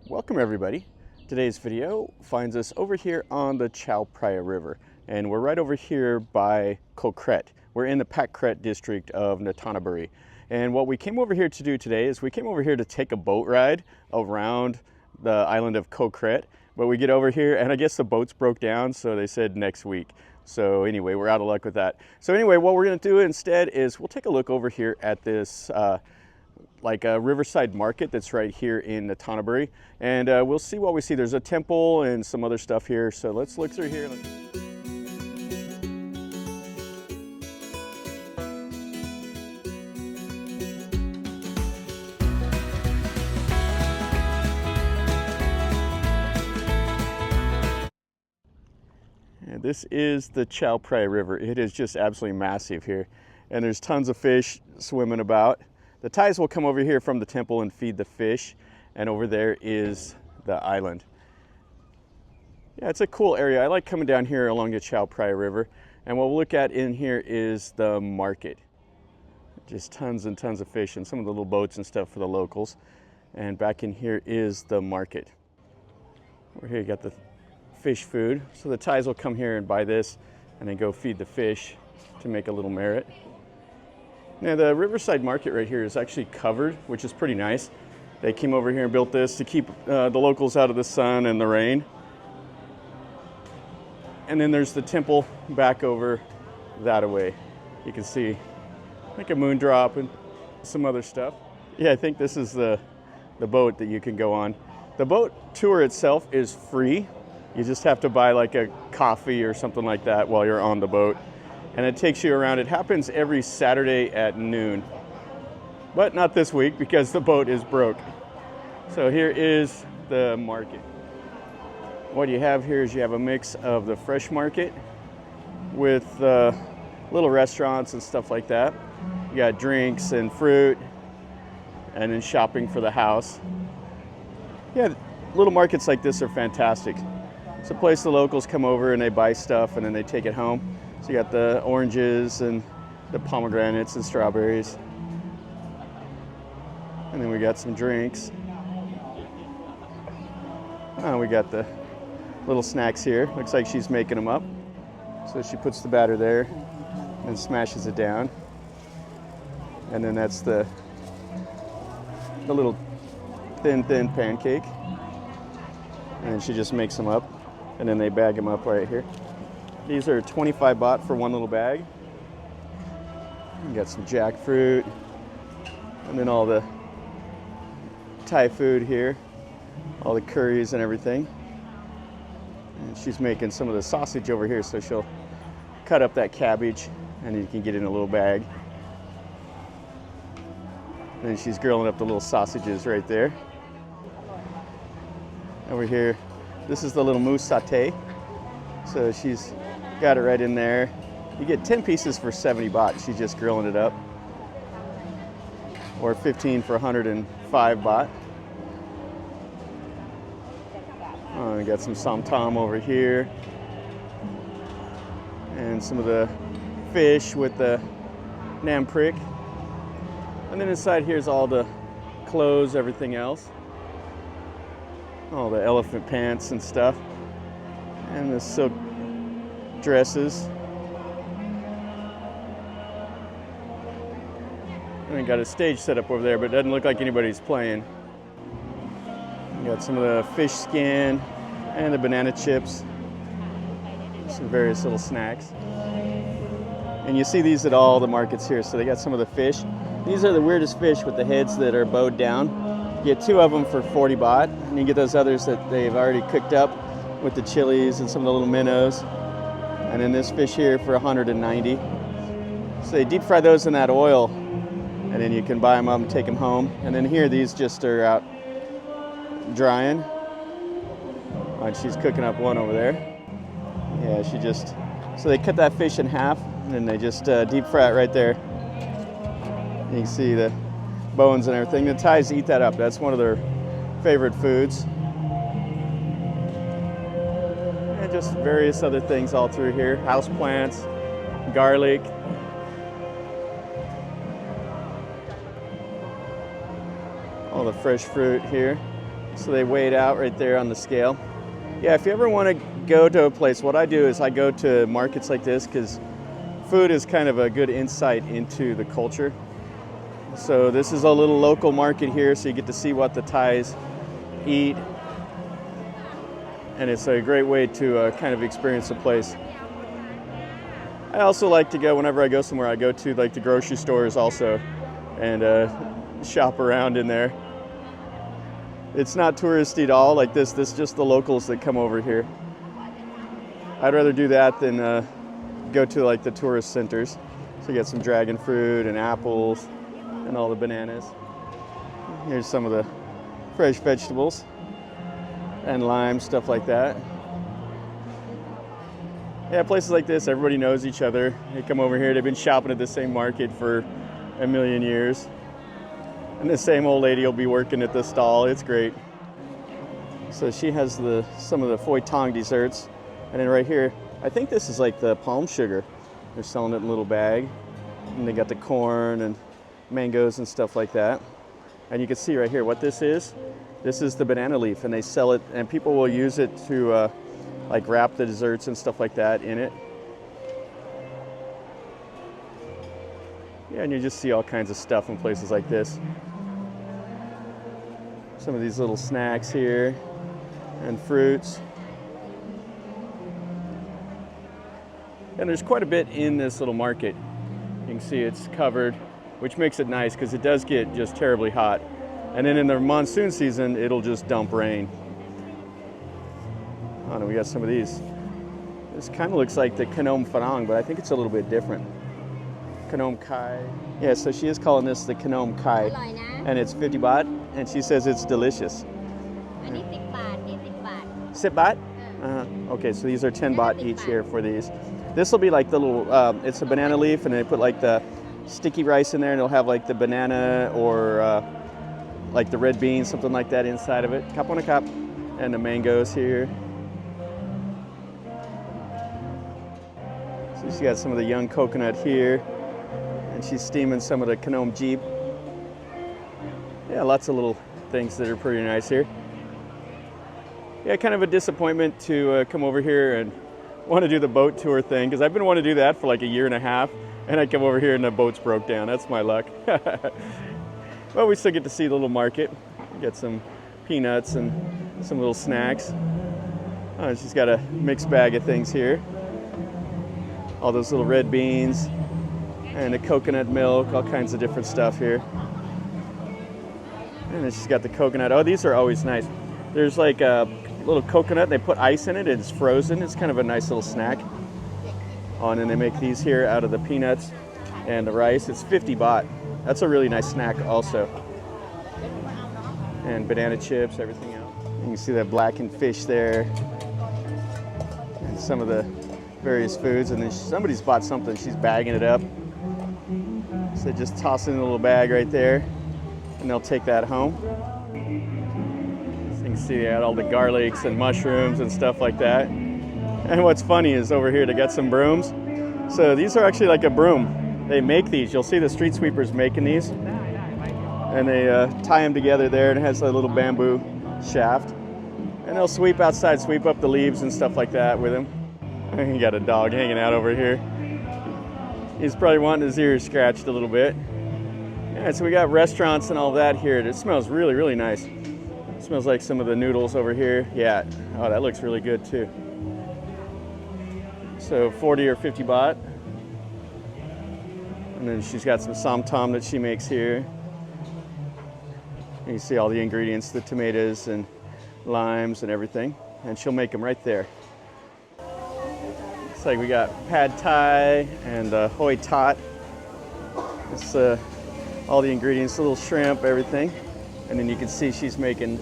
Welcome everybody. Today's video finds us over here on the Chaophraya River, and we're right over here by Koh Kret. We're in the Pak Kret district of Nonthanaburi. And what we came over here to do today is we came over here to take a boat ride around the island of Koh Kret. But we get over here and I guess the boats broke down, so they said next week. So anyway, we're out of luck with that. So anyway, what we're gonna do instead is we'll take a look over here at this like a Riverside market that's right here in Nonthanaburi, and we'll see what we see. There's a temple and some other stuff here, so let's look through here. And this is the Chaophraya River. It is just absolutely massive here, and there's tons of fish swimming about. The Thais will come over here from the temple and feed the fish, and over there is the island. Yeah, it's a cool area. I like coming down here along the Chaophraya River, and what we'll look at in here is the market. Just tons and tons of fish and some of the little boats and stuff for the locals. And back in here is the market. Over here you got the fish food. So the Thais will come here and buy this and then go feed the fish to make a little merit. Now the Riverside market right here is actually covered, which is pretty nice. They came over here and built this to keep the locals out of the sun and the rain. And then there's the temple back over that way. You can see like a moon drop and some other stuff. Yeah, I think this is the boat that you can go on. The boat tour itself is free. You just have to buy like a coffee or something like that while you're on the boat. And it takes you around. It happens every Saturday at noon, but not this week because the boat is broke. So here is the market. What you have here is you have a mix of the fresh market with little restaurants and stuff like that. You got drinks and fruit, and then shopping for the house. Yeah, little markets like this are fantastic. It's a place the locals come over and they buy stuff and then they take it home. So you got the oranges and the pomegranates and strawberries. And then we got some drinks. Oh, we got the little snacks here. Looks like she's making them up. So she puts the batter there and smashes it down. And then that's the little thin pancake. And she just makes them up. And then they bag them up right here. These are 25 baht for one little bag. You got some jackfruit, and then all the Thai food here, all the curries and everything. And she's making some of the sausage over here, so she'll cut up that cabbage, and you can get in a little bag. And then she's grilling up the little sausages right there. Over here, this is the little moose satay. So she's got it right in there. You get 10 pieces for 70 baht. She's just grilling it up. Or 15 for 105 baht. Oh, we got some som tam over here. And some of the fish with the nam prick. And then inside here's all the clothes, everything else. All the elephant pants and stuff. And the silk dresses. And we got a stage set up over there, but it doesn't look like anybody's playing. We got some of the fish skin and the banana chips. Some various little snacks. And you see these at all the markets here. So they got some of the fish. These are the weirdest fish with the heads that are bowed down. You get 2 of them for 40 baht, and you get those others that they've already cooked up with the chilies and some of the little minnows. And then this fish here for 190. So they deep fry those in that oil, and then you can buy them up and take them home. And then here, these just are out drying. And she's cooking up one over there. Yeah, so they cut that fish in half, and then they just deep fry it right there. You can see the bones and everything. The Thais eat that up. That's one of their favorite foods. And just various other things all through here. House plants, garlic. All the fresh fruit here. So they weigh it out right there on the scale. Yeah, if you ever want to go to a place, what I do is I go to markets like this because food is kind of a good insight into the culture. So this is a little local market here, so you get to see what the Thais eat. And it's a great way to kind of experience the place. I also like to go, whenever I go somewhere, I go to like the grocery stores also and shop around in there. It's not touristy at all, like this is just the locals that come over here. I'd rather do that than go to like the tourist centers. So you get some dragon fruit and apples and all the bananas. Here's some of the fresh vegetables and lime, stuff like that. Yeah, places like this, everybody knows each other. They come over here, they've been shopping at the same market for a million years. And the same old lady will be working at the stall. It's great. So she has some of the Phoi Thang desserts. And then right here, I think this is like the palm sugar. They're selling it in a little bag. And they got the corn and mangoes and stuff like that. And you can see right here what this is. This is the banana leaf, and they sell it, and people will use it to like wrap the desserts and stuff like that in it. Yeah, and you just see all kinds of stuff in places like this. Some of these little snacks here and fruits. And there's quite a bit in this little market. You can see it's covered, which makes it nice because it does get just terribly hot. And then in the monsoon season, it'll just dump rain. Oh no, we got some of these. This kind of looks like the Kanom Pharang, but I think it's a little bit different. Kanom Kai. Yeah, so she is calling this the Kanom Kai. And it's 50 baht, and she says it's delicious. 10 baht? Okay, so these are 10 baht each here for these. This will be like the little, it's a banana leaf, and they put like the sticky rice in there, and it'll have like the banana or like the red beans, something like that inside of it. Cup on a cup. And the mangoes here. So she's got some of the young coconut here. And she's steaming some of the Kanom Jeep. Yeah, lots of little things that are pretty nice here. Yeah, kind of a disappointment to come over here and want to do the boat tour thing, because I've been wanting to do that for like a year and a half, and I come over here and the boats broke down. That's my luck. Well, we still get to see the little market. Get some peanuts and some little snacks. She's got a mixed bag of things here. All those little red beans and the coconut milk, all kinds of different stuff here. And then she's got the coconut. Oh, these are always nice. There's like a little coconut, they put ice in it, and it's frozen. It's kind of a nice little snack. Oh, and then they make these here out of the peanuts and the rice. It's 50 baht. That's a really nice snack also. And banana chips, everything else. You can see that blackened fish there. And some of the various foods. And then somebody's bought something, she's bagging it up. So just toss it in a little bag right there, and they'll take that home. So you can see they had all the garlics and mushrooms and stuff like that. And what's funny is over here they got some brooms. So these are actually like a broom. They make these. You'll see the street sweepers making these. And they tie them together there, and it has a little bamboo shaft. And they'll sweep outside, sweep up the leaves and stuff like that with them. You got a dog hanging out over here. He's probably wanting his ears scratched a little bit. Yeah, so we got restaurants and all that here. It smells really, really nice. It smells like some of the noodles over here. Yeah, oh, that looks really good too. So 40 or 50 baht. And then she's got some som tom that she makes here. And you see all the ingredients, the tomatoes and limes and everything. And she'll make them right there. Looks like we got pad thai and hoi tat. It's all the ingredients, a little shrimp, everything. And then you can see she's making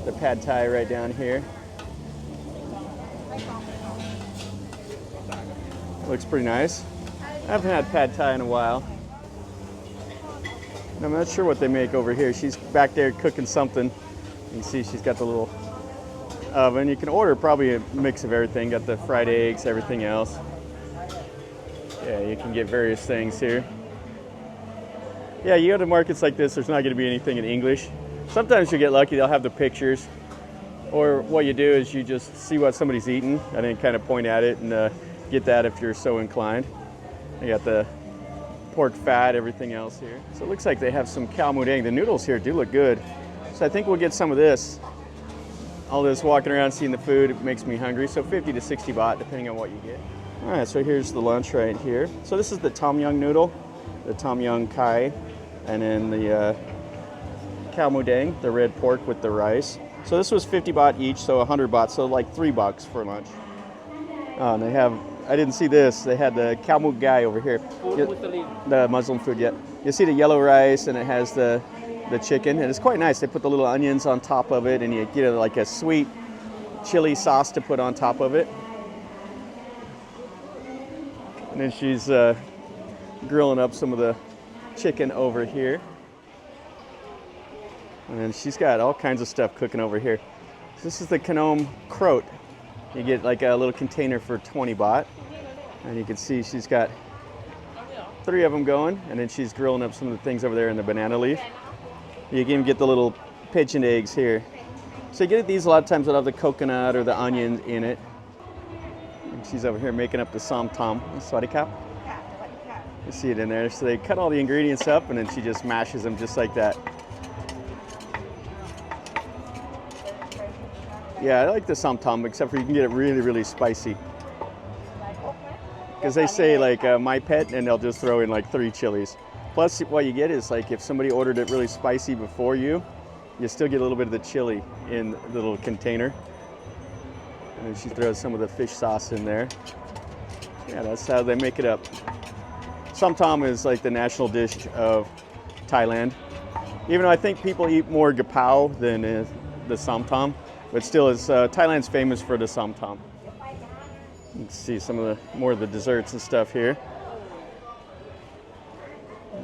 the pad thai right down here. Looks pretty nice. I haven't had pad thai in a while. And I'm not sure what they make over here. She's back there cooking something. You can see she's got the little oven. You can order probably a mix of everything. Got the fried eggs, everything else. Yeah, you can get various things here. Yeah, you go to markets like this, there's not going to be anything in English. Sometimes you get lucky, they'll have the pictures. Or what you do is you just see what somebody's eating and then kind of point at it and get that if you're so inclined. They got the pork fat, everything else here. So it looks like they have some khao mu dang. The noodles here do look good. So I think we'll get some of this. All this walking around seeing the food, it makes me hungry. So 50 to 60 baht, depending on what you get. All right, so here's the lunch right here. So this is the tom yum noodle, the tom yum kai, and then the khao mu dang, the red pork with the rice. So this was 50 baht each, so 100 baht, so like $3 for lunch. And they have, I didn't see this, they had the khao mu gai over here. The Muslim food, yeah. You see the yellow rice and it has the chicken, and it's quite nice. They put the little onions on top of it and you get like a sweet chili sauce to put on top of it. And then she's grilling up some of the chicken over here. And then she's got all kinds of stuff cooking over here. This is the Koh Kret. You get like a little container for 20 baht. And you can see she's got 3 of them going. And then she's grilling up some of the things over there in the banana leaf. You can even get the little pigeon eggs here. So you get these a lot of times that have the coconut or the onion in it. And she's over here making up the som tom, swadikap. You see it in there. So they cut all the ingredients up and then she just mashes them just like that. Yeah, I like the som tom, except for you can get it really, really spicy. Because they say like my pet, and they'll just throw in like 3 chilies. Plus, what you get is like if somebody ordered it really spicy before you still get a little bit of the chili in the little container. And then she throws some of the fish sauce in there. Yeah, that's how they make it up. Som tom is like the national dish of Thailand. Even though I think people eat more gapao than the som tom. But still, Thailand's famous for the som tom. You can see some of the more of the desserts and stuff here.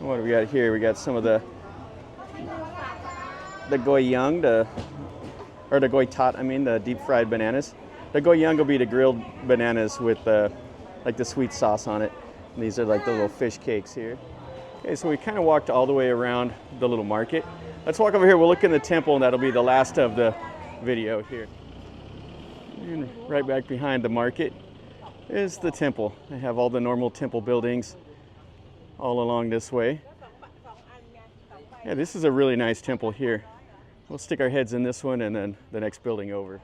What do we got here? We got some of the goyang, the goy tat, I mean, the deep fried bananas. The goyang will be the grilled bananas with like the sweet sauce on it. And these are like the little fish cakes here. Okay, so we kind of walked all the way around the little market. Let's walk over here. We'll look in the temple, and that'll be the last of the video here. And right back behind the market is the temple. They have all the normal temple buildings all along this way. Yeah, this is a really nice temple here. We'll stick our heads in this one and then the next building over.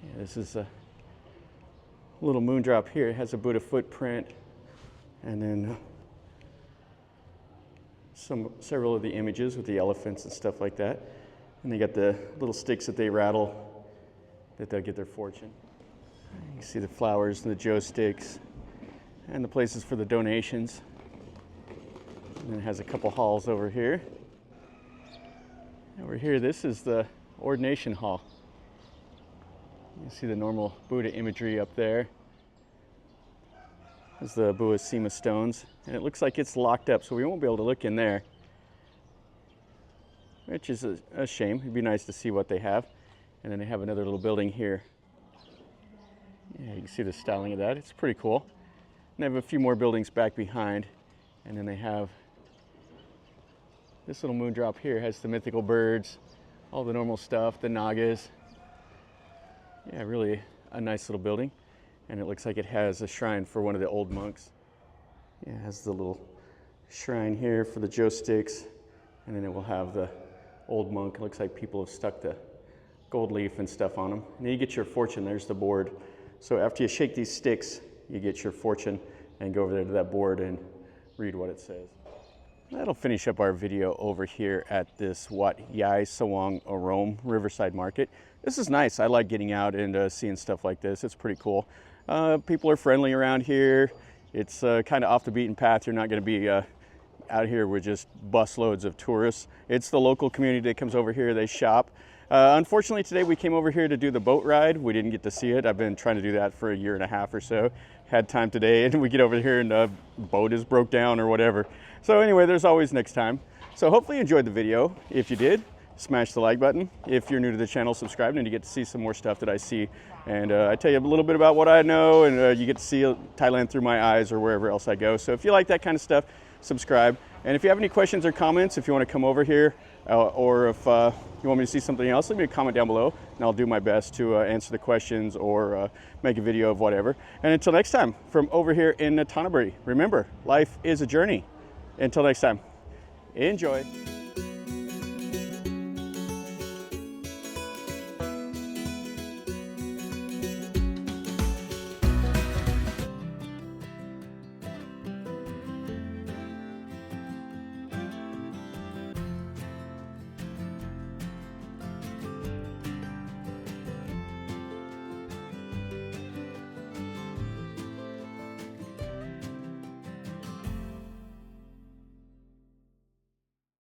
Yeah, this is a little moon drop here. It has a Buddha footprint, and then several of the images with the elephants and stuff like that. And they got the little sticks that they rattle that they'll get their fortune. You can see the flowers and the joe sticks and the places for the donations. And then it has a couple halls over here. Over here, this is the ordination hall. You see the normal Buddha imagery up there. There's the Buddha Sima stones. And it looks like it's locked up, so we won't be able to look in there. Which is a shame. It'd be nice to see what they have. And then they have another little building here. Yeah, you can see the styling of that. It's pretty cool. And they have a few more buildings back behind. And then they have this little moon drop here. Has the mythical birds, all the normal stuff, the nagas. Yeah, really a nice little building. And it looks like it has a shrine for one of the old monks. Yeah, it has the little shrine here for the joe sticks. And then it will have the old monk. It looks like people have stuck the gold leaf and stuff on them. And then you get your fortune. There's the board. So after you shake these sticks, you get your fortune and go over there to that board and read what it says. That'll finish up our video over here at this Wat Yai Sawang Arom Riverside Market. This is nice. I like getting out and seeing stuff like this. It's pretty cool. People are friendly around here. It's kind of off the beaten path. You're not going to be out here with just busloads of tourists. It's the local community that comes over here. They shop. Unfortunately, today we came over here to do the boat ride. We didn't get to see it. I've been trying to do that for a year and a half or so. Had time today, and we get over here and the boat is broke down or whatever. So anyway, there's always next time. So hopefully you enjoyed the video. If you did, smash the like button. If you're new to the channel, subscribe, and you get to see some more stuff that I see. And I tell you a little bit about what I know, and you get to see Thailand through my eyes or wherever else I go. So if you like that kind of stuff, subscribe. And if you have any questions or comments, if you want to come over here, or if you want me to see something else, leave me a comment down below, and I'll do my best to answer the questions or make a video of whatever. And until next time, from over here in Nonthanaburi, remember, life is a journey. Until next time, enjoy.